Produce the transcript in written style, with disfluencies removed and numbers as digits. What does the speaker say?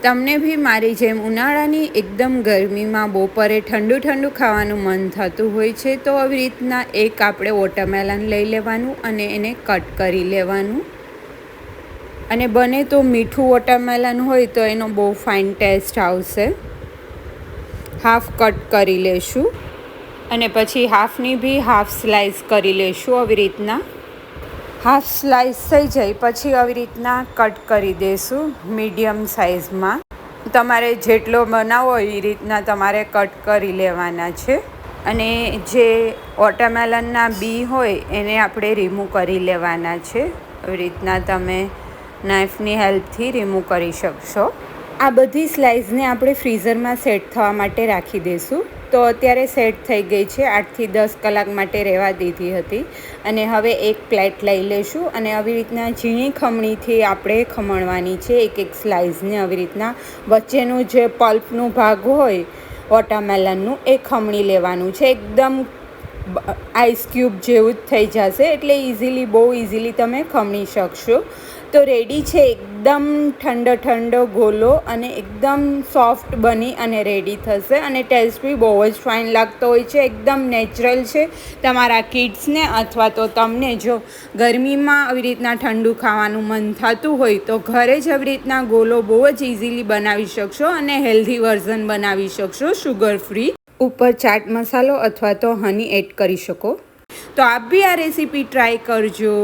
તમને બી મારી જેમ ઉનાળાની એકદમ ગરમીમાં બપોરે ઠંડુ ઠંડુ ખાવાનું મન થતું હોય છે, તો આવી રીતના એક આપણે વોટરમેલન લઈ લેવાનું અને એને કટ કરી લેવાનું. અને બને તો મીઠું વોટરમેલન હોય તો એનો બહુ ફાઇન ટેસ્ટ આવશે. હાફ કટ કરી લેશું અને પછી હાફની બી હાફ સ્લાઈસ કરી લેશું. આવી રીતના હાફ સ્લાઈસ થઈ જાય પછી આવી રીતના કટ કરી દઈશું મીડિયમ સાઇઝમાં. તમારે જેટલો બનાવો હોય એ રીતના તમારે કટ કરી લેવાના છે. અને જે વોટરમેલનના બી હોય એને આપણે રિમૂવ કરી લેવાના છે. આવી રીતના તમે નાઇફની હેલ્પથી રિમૂવ કરી શકશો. આ બધી સ્લાઇસને આપણે ફ્રીઝરમાં સેટ થવા માટે રાખી દઈશું. તો અત્યારે સેટ થઈ ગઈ છે. 8થી 10 કલાક માટે રહેવા દીધી હતી. અને હવે એક પ્લેટ લઈ લઈશું અને આવી રીતના ઝીણી ખમણીથી આપણે ખમણવાની છે એક સ્લાઇસને. આવી રીતના વચ્ચેનું જે પલ્પનું ભાગ હોય વોટરમેલનનું એ ખમણી લેવાનું છે. એકદમ આઈસ ક્યુબ જેવું જ થઈ જશે, એટલે બહુ ઇઝીલી તમે ખમણી શકશો. તો રેડી છે એકદમ ઠંડો ગોલો અને એકદમ સોફ્ટ બની અને રેડી થશે. અને ટેસ્ટ બી બહુ જ ફાઇન લાગતો હોય છે. એકદમ નેચરલ છે. તમારા કિડ્સને અથવા તો તમને જો ગરમીમાં આવી રીતના ઠંડુ ખાવાનું મન થતું હોય તો ઘરે જ આવી રીતના ગોલો બહુ જ ઇઝીલી બનાવી શકશો અને હેલ્ધી વર્ઝન બનાવી શકશો, શુગર ફ્રી. ઉપર ચાટ મસાલો અથવા તો હની એડ કરી શકો. તો આપ બી આ રેસીપી ટ્રાય કરજો.